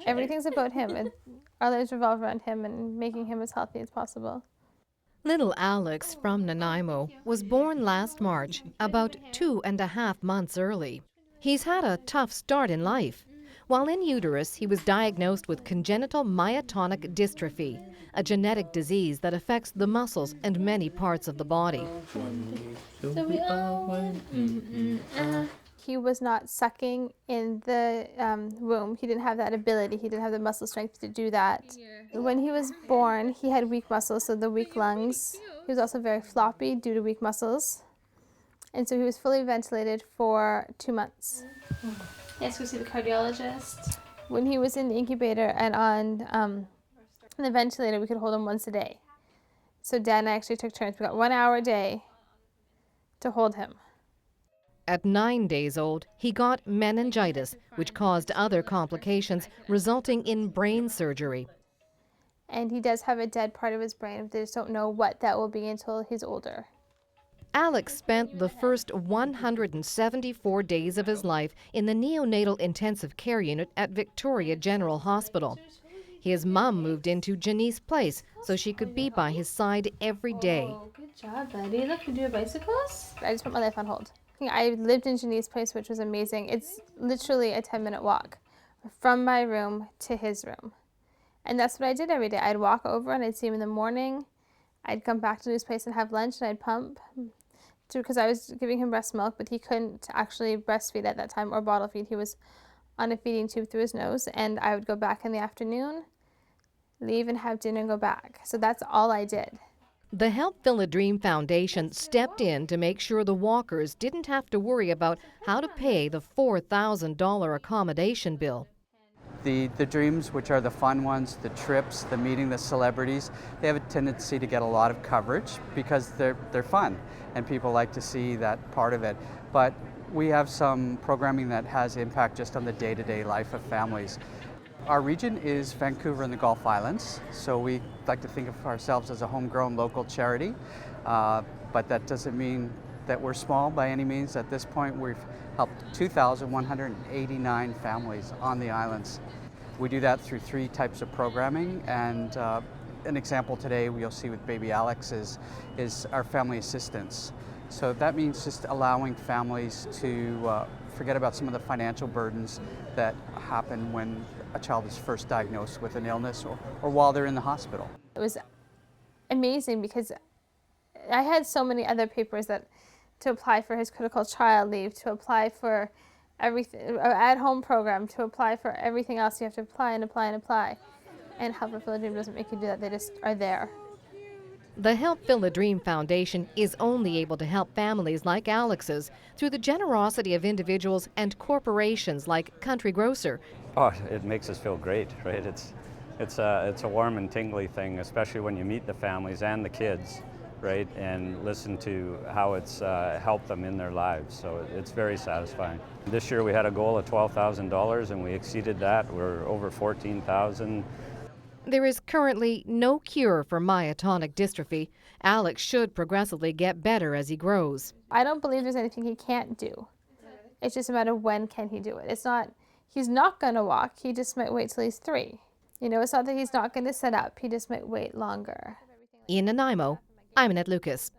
Everything's about him. Our lives revolve around him and making him as healthy as possible. Little Alex from Nanaimo was born last March, about 2.5 months early. He's had a tough start in life. While in uterus, he was diagnosed with congenital myotonic dystrophy, a genetic disease that affects the muscles and many parts of the body. He was not sucking in the womb. He didn't have that ability. He didn't have the muscle strength to do that. When he was born, he had weak muscles, so the weak lungs. He was also very floppy due to weak muscles. And so he was fully ventilated for 2 months. Yes, go see the cardiologist. When he was in the incubator and on the ventilator, we could hold him once a day. So Dad and I actually took turns. We got 1 hour a day to hold him. At 9 days old, he got meningitis, which caused other complications, resulting in brain surgery. And he does have a dead part of his brain. They just don't know what that will be until he's older. Alex spent the first 174 days of his life in the Neonatal Intensive Care Unit at Victoria General Hospital. His mom moved into Janice's place so she could be by his side every day. Oh, good job, buddy. Look, you do bicycles? I just put my life on hold. I lived in Janice's place, which was amazing. It's literally a 10-minute walk from my room to his room. And that's what I did every day. I'd walk over and I'd see him in the morning. I'd come back to his place and have lunch, and I'd pump because I was giving him breast milk, but he couldn't actually breastfeed at that time or bottle feed. He was on a feeding tube through his nose, and I would go back in the afternoon, leave and have dinner and go back. So that's all I did. The Help Fill a Dream Foundation stepped in to make sure the walkers didn't have to worry about how to pay the $4,000 accommodation bill. The dreams, which are the fun ones, the trips, the meeting the celebrities, they have a tendency to get a lot of coverage because they're fun and people like to see that part of it. But we have some programming that has impact just on the day-to-day life of families. Our region is Vancouver and the Gulf Islands, so we like to think of ourselves as a homegrown local charity, but that doesn't mean that we're small by any means. At this point, we've helped 2,189 families on the islands. We do that through 3 types of programming, and an example today you'll see with baby Alex is our family assistance. So that means just allowing families to forget about some of the financial burdens that happen when a child is first diagnosed with an illness or while they're in the hospital. It was amazing because I had so many other papers to apply for his critical child leave, to apply for everything, at-home program, to apply for everything else. You have to apply and apply and apply. And Help Fill a Dream doesn't make you do that. They just are there. The Help Fill a Dream Foundation is only able to help families like Alex's through the generosity of individuals and corporations like Country Grocer. Oh, it makes us feel great, right? It's a warm and tingly thing, especially when you meet the families and the kids, right, and listen to how it's helped them in their lives. So it's very satisfying. This year we had a goal of $12,000 and we exceeded that. We're over $14,000. There is currently no cure for myotonic dystrophy. Alex should progressively get better as he grows. I don't believe there's anything he can't do. It's just a matter of when can he do it. It's not, he's not going to walk. He just might wait till he's 3. You know, it's not that he's not going to sit up. He just might wait longer. In Nanaimo, I'm Annette Lucas.